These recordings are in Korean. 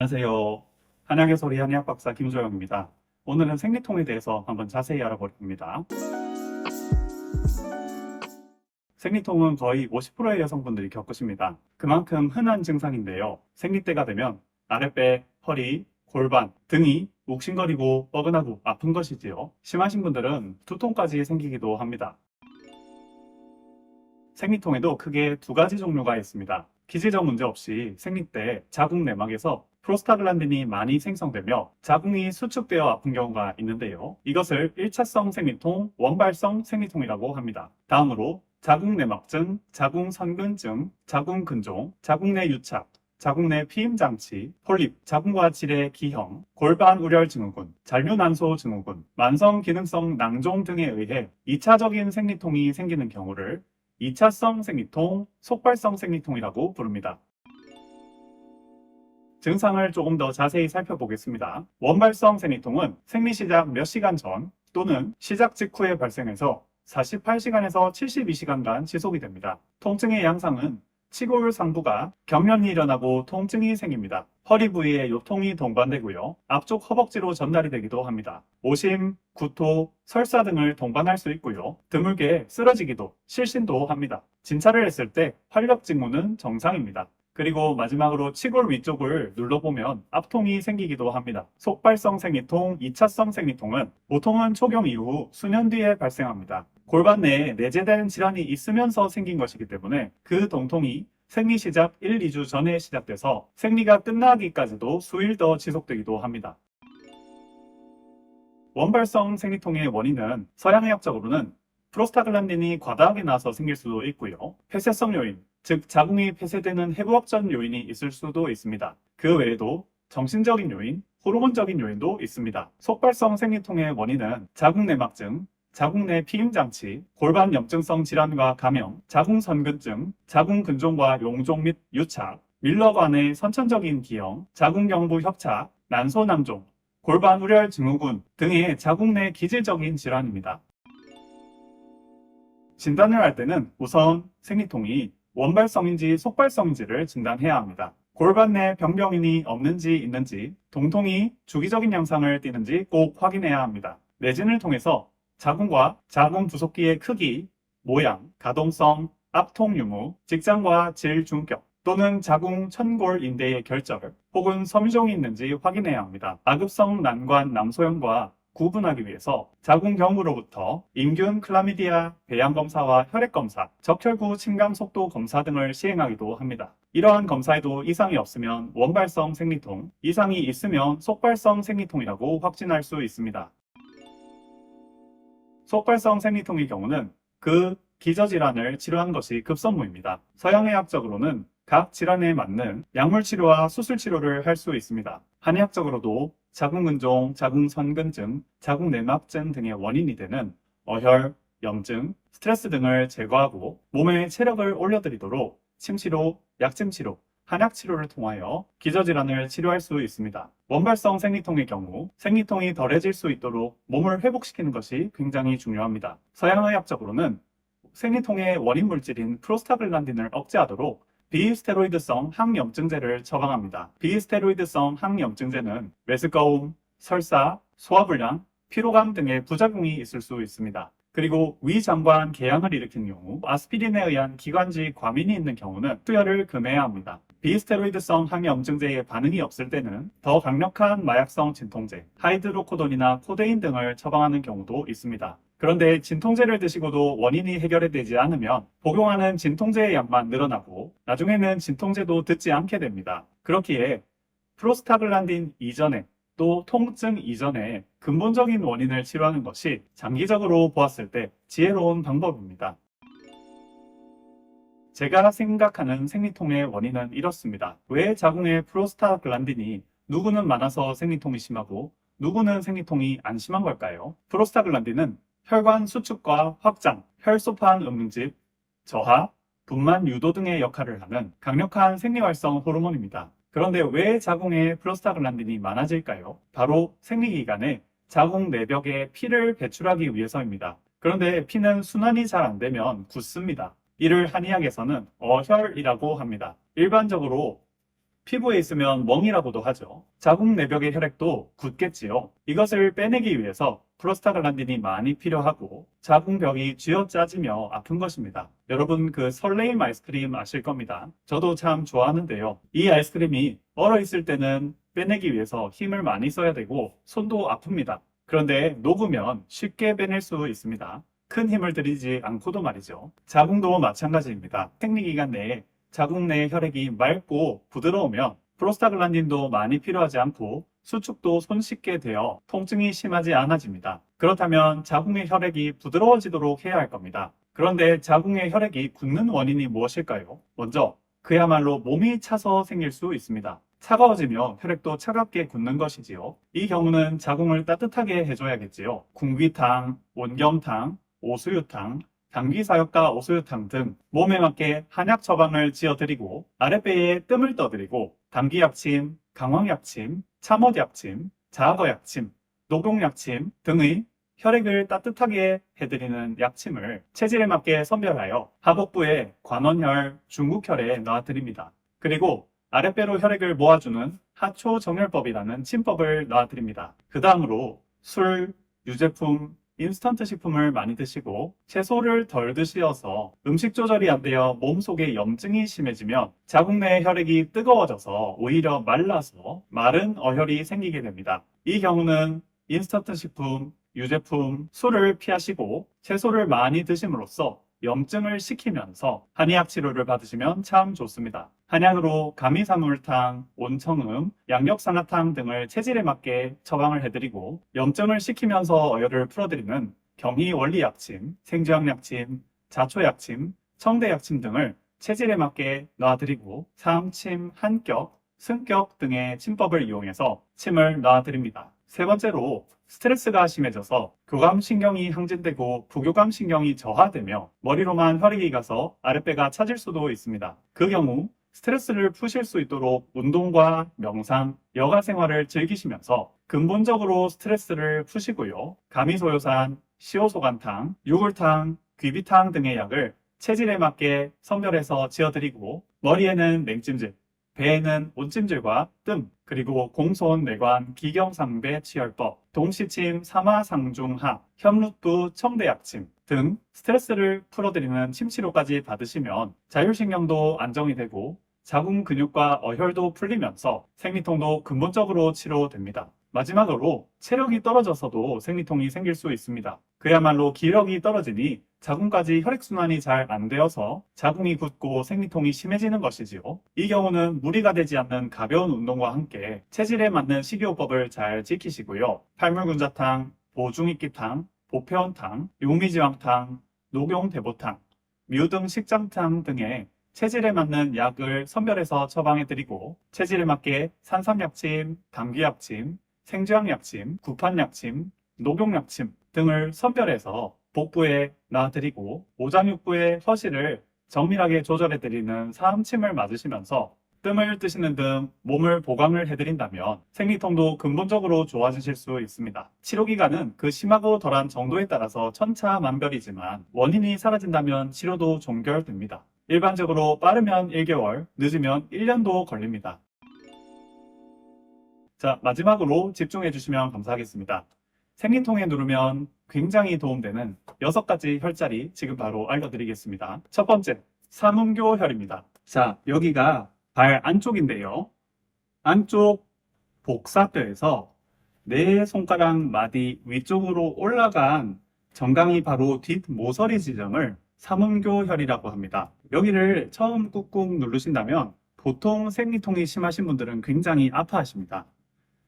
안녕하세요. 한약의 소리 한의학 박사 김조영입니다. 오늘은 생리통에 대해서 한번 자세히 알아보려 합니다. 생리통은 거의 50%의 여성분들이 겪으십니다. 그만큼 흔한 증상인데요. 생리 때가 되면 아랫배, 허리, 골반, 등이 욱신거리고 뻐근하고 아픈 것이지요. 심하신 분들은 두통까지 생기기도 합니다. 생리통에도 크게 두 가지 종류가 있습니다. 기질적 문제 없이 생리 때 자궁 내막에서 프로스타글란딘이 많이 생성되며 자궁이 수축되어 아픈 경우가 있는데요. 이것을 1차성 생리통, 원발성 생리통이라고 합니다. 다음으로 자궁 내막증, 자궁 선근증, 자궁 근종, 자궁 내 유착, 자궁 내 피임 장치, 폴립, 자궁과 질의 기형, 골반 우렬 증후군, 잔류난소 증후군, 만성 기능성 낭종 등에 의해 2차적인 생리통이 생기는 경우를 2차성 생리통, 속발성 생리통이라고 부릅니다. 증상을 조금 더 자세히 살펴보겠습니다. 원발성 생리통은 생리 시작 몇 시간 전 또는 시작 직후에 발생해서 48시간에서 72시간간 지속이 됩니다. 통증의 양상은 치골 상부가 경련이 일어나고 통증이 생깁니다. 허리 부위에 요통이 동반되고요. 앞쪽 허벅지로 전달이 되기도 합니다. 오심, 구토, 설사 등을 동반할 수 있고요. 드물게 쓰러지기도, 실신도 합니다. 진찰을 했을 때 활력 징후는 정상입니다. 그리고 마지막으로 치골 위쪽을 눌러보면 압통이 생기기도 합니다. 속발성 생리통, 2차성 생리통은 보통은 초경 이후 수년 뒤에 발생합니다. 골반 내에 내재된 질환이 있으면서 생긴 것이기 때문에 그 동통이 생리 시작 1, 2주 전에 시작돼서 생리가 끝나기까지도 수일 더 지속되기도 합니다. 원발성 생리통의 원인은 서양의학적으로는 프로스타글란딘이 과다하게 나와서 생길 수도 있고요. 폐쇄성 요인, 즉 자궁이 폐쇄되는 해부학적 요인이 있을 수도 있습니다. 그 외에도 정신적인 요인, 호르몬적인 요인도 있습니다. 속발성 생리통의 원인은 자궁 내막증, 자궁 내 피임장치, 골반 염증성 질환과 감염, 자궁 선근증, 자궁 근종과 용종 및 유착, 밀러관의 선천적인 기형, 자궁 경부 협착, 난소 낭종, 골반 우렬 증후군 등의 자궁 내 기질적인 질환입니다. 진단을 할 때는 우선 생리통이 원발성인지 속발성인지를 진단해야 합니다. 골반 내 병변이 없는지 있는지, 동통이 주기적인 양상을 띠는지 꼭 확인해야 합니다. 내진을 통해서 자궁과 자궁 부속기의 크기, 모양, 가동성, 압통 유무, 직장과 질 중격 또는 자궁 천골 인대의 결절 혹은 섬유종이 있는지 확인해야 합니다. 아급성 난관 남소형과 구분하기 위해서 자궁 경부로부터 임균, 클라미디아, 배양 검사와 혈액 검사, 적혈구 침감 속도 검사 등을 시행하기도 합니다. 이러한 검사에도 이상이 없으면 원발성 생리통, 이상이 있으면 속발성 생리통이라고 확진할 수 있습니다. 속발성 생리통의 경우는 그 기저질환을 치료하는 것이 급선무입니다. 서양의학적으로는 각 질환에 맞는 약물치료와 수술치료를 할 수 있습니다. 한의학적으로도 자궁근종, 자궁선근증, 자궁내막증 등의 원인이 되는 어혈, 염증, 스트레스 등을 제거하고 몸의 체력을 올려드리도록 침치료, 약침치료, 한약치료를 통하여 기저질환을 치료할 수 있습니다. 원발성 생리통의 경우 생리통이 덜해질 수 있도록 몸을 회복시키는 것이 굉장히 중요합니다. 서양의학적으로는 생리통의 원인 물질인 프로스타글란딘을 억제하도록 비스테로이드성 항염증제를 처방합니다. 비스테로이드성 항염증제는 메스꺼움, 설사, 소화불량, 피로감 등의 부작용이 있을 수 있습니다. 그리고 위장관 궤양을 일으키는 경우, 아스피린에 의한 기관지 과민이 있는 경우는 투여를 금해야 합니다. 비스테로이드성 항염증제에 반응이 없을 때는 더 강력한 마약성 진통제, 하이드로코돈이나 코데인 등을 처방하는 경우도 있습니다. 그런데 진통제를 드시고도 원인이 해결되지 않으면 복용하는 진통제의 양만 늘어나고 나중에는 진통제도 듣지 않게 됩니다. 그렇기에 프로스타글란딘 이전에 또 통증 이전에 근본적인 원인을 치료하는 것이 장기적으로 보았을 때 지혜로운 방법입니다. 제가 생각하는 생리통의 원인은 이렇습니다. 왜 자궁에 프로스타글란딘이 누구는 많아서 생리통이 심하고 누구는 생리통이 안 심한 걸까요? 프로스타글란딘은 혈관 수축과 확장, 혈소판 음응집, 저하, 분만 유도 등의 역할을 하는 강력한 생리활성 호르몬입니다. 그런데 왜 자궁에 프로스타글란딘이 많아질까요? 바로 생리기간에 자궁 내벽에 피를 배출하기 위해서입니다. 그런데 피는 순환이 잘 안 되면 굳습니다. 이를 한의학에서는 어혈이라고 합니다. 일반적으로 피부에 있으면 멍이라고도 하죠. 자궁 내벽의 혈액도 굳겠지요. 이것을 빼내기 위해서 프로스타글란딘이 많이 필요하고 자궁벽이 쥐어짜지며 아픈 것입니다. 여러분 그 설레임 아이스크림 아실 겁니다. 저도 참 좋아하는데요. 이 아이스크림이 얼어 있을 때는 빼내기 위해서 힘을 많이 써야 되고 손도 아픕니다. 그런데 녹으면 쉽게 빼낼 수 있습니다. 큰 힘을 들이지 않고도 말이죠. 자궁도 마찬가지입니다. 생리기간 내에 자궁 내 혈액이 맑고 부드러우면 프로스타글란딘도 많이 필요하지 않고 수축도 손쉽게 되어 통증이 심하지 않아집니다. 그렇다면 자궁의 혈액이 부드러워지도록 해야 할 겁니다. 그런데 자궁의 혈액이 굳는 원인이 무엇일까요? 먼저 그야말로 몸이 차서 생길 수 있습니다. 차가워지며 혈액도 차갑게 굳는 것이지요. 이 경우는 자궁을 따뜻하게 해줘야겠지요. 궁귀탕, 온겸탕, 오수유탕, 당귀사역과 오수유탕 등 몸에 맞게 한약 처방을 지어드리고 아랫배에 뜸을 떠드리고 당귀약침, 강황약침, 참어약침, 자아거약침, 녹용약침 등의 혈액을 따뜻하게 해드리는 약침을 체질에 맞게 선별하여 하복부에 관원혈, 중국혈에 넣어드립니다. 그리고 아랫배로 혈액을 모아주는 하초정혈법이라는 침법을 넣어드립니다. 그 다음으로 술, 유제품, 인스턴트 식품을 많이 드시고 채소를 덜 드시어서 음식 조절이 안 되어 몸속에 염증이 심해지면 자궁 내 혈액이 뜨거워져서 오히려 말라서 마른 어혈이 생기게 됩니다. 이 경우는 인스턴트 식품, 유제품, 술을 피하시고 채소를 많이 드심으로써 염증을 식히면서 한의학 치료를 받으시면 참 좋습니다. 한약으로 가미사물탕, 온청음, 양력상하탕 등을 체질에 맞게 처방을 해드리고 염증을 식히면서 어혈을 풀어드리는 경희원리약침, 생주약약침, 자초약침, 청대약침 등을 체질에 맞게 넣어드리고 삼침, 한격, 승격 등의 침법을 이용해서 침을 넣어드립니다. 세 번째로 스트레스가 심해져서 교감신경이 항진되고 부교감신경이 저하되며 머리로만 혈액이 가서 아랫배가 차질 수도 있습니다. 그 경우 스트레스를 푸실 수 있도록 운동과 명상, 여가 생활을 즐기시면서 근본적으로 스트레스를 푸시고요. 가미소요산, 시오소간탕, 유골탕, 귀비탕 등의 약을 체질에 맞게 선별해서 지어드리고 머리에는 냉찜질, 배에는 온찜질과 뜸, 그리고 공손, 내관, 기경상배, 치열법, 동시침, 사마상중하, 현루투, 청대약침 등 스트레스를 풀어드리는 침치료까지 받으시면 자율신경도 안정이 되고 자궁 근육과 어혈도 풀리면서 생리통도 근본적으로 치료됩니다. 마지막으로 체력이 떨어져서도 생리통이 생길 수 있습니다. 그야말로 기력이 떨어지니 자궁까지 혈액순환이 잘 안 되어서 자궁이 굳고 생리통이 심해지는 것이지요. 이 경우는 무리가 되지 않는 가벼운 운동과 함께 체질에 맞는 식이요법을 잘 지키시고요. 팔물군자탕, 보중이끼탕, 보편탕, 용미지왕탕, 녹용대보탕, 묘등 식장탕 등의 체질에 맞는 약을 선별해서 처방해드리고 체질에 맞게 산삼약침, 당귀약침, 생주약약침, 구판약침, 녹용약침 등을 선별해서 복부에 놔드리고 오장육부의 허실을 정밀하게 조절해드리는 사암침을 맞으시면서 뜸을 뜨시는 등 몸을 보강을 해드린다면 생리통도 근본적으로 좋아지실 수 있습니다. 치료기간은 그 심하고 덜한 정도에 따라서 천차만별이지만 원인이 사라진다면 치료도 종결됩니다. 일반적으로 빠르면 1개월, 늦으면 1년도 걸립니다. 자, 마지막으로 집중해 주시면 감사하겠습니다. 생리통에 누르면 굉장히 도움되는 6가지 혈자리 지금 바로 알려드리겠습니다. 첫 번째, 삼음교혈입니다. 자, 여기가 발 안쪽인데요. 안쪽 복사뼈에서 네 손가락 마디 위쪽으로 올라간 정강이 바로 뒷모서리 지점을 삼음교혈이라고 합니다. 여기를 처음 꾹꾹 누르신다면 보통 생리통이 심하신 분들은 굉장히 아파하십니다.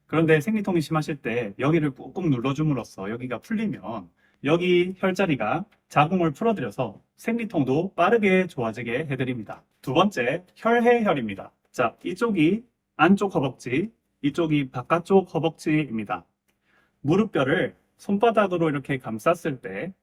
그런데 생리통이 심하실 때 여기를 꾹꾹 눌러줌으로써 여기가 풀리면 여기 혈자리가 자궁을 풀어들여서 생리통도 빠르게 좋아지게 해드립니다. 두 번째, 혈해혈입니다. 자, 이쪽이 안쪽 허벅지, 이쪽이 바깥쪽 허벅지입니다. 무릎뼈를 손바닥으로 이렇게 감쌌을 때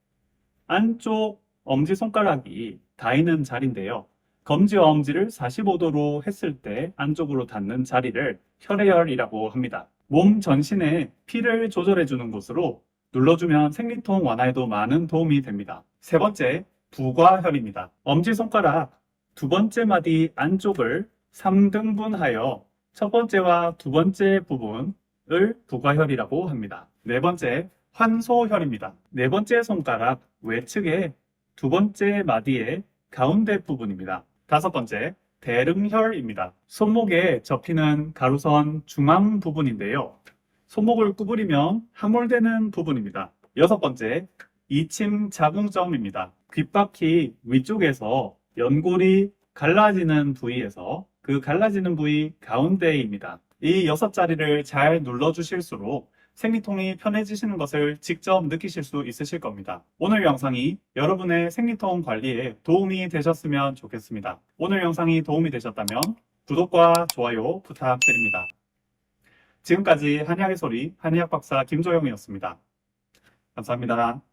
안쪽 엄지손가락이 닿는 자리인데요. 검지와 엄지를 45도로 했을 때 안쪽으로 닿는 자리를 혈해혈이라고 합니다. 몸 전신에 피를 조절해주는 곳으로 눌러주면 생리통 완화에도 많은 도움이 됩니다. 세 번째, 부과혈입니다. 엄지손가락 두 번째 마디 안쪽을 3등분하여 첫 번째와 두 번째 부분을 부가혈이라고 합니다. 네 번째, 환소혈입니다. 네 번째 손가락 외측의 두 번째 마디의 가운데 부분입니다. 다섯 번째, 대릉혈입니다. 손목에 접히는 가루선 중앙 부분인데요. 손목을 구부리면 함몰되는 부분입니다. 여섯 번째, 이침 자궁점입니다. 귓바퀴 위쪽에서 연골이 갈라지는 부위에서 그 갈라지는 부위 가운데입니다. 이 6자리를 잘 눌러주실수록 생리통이 편해지시는 것을 직접 느끼실 수 있으실 겁니다. 오늘 영상이 여러분의 생리통 관리에 도움이 되셨으면 좋겠습니다. 오늘 영상이 도움이 되셨다면 구독과 좋아요 부탁드립니다. 지금까지 한의학의 소리 한의학 박사 김조영이었습니다. 감사합니다.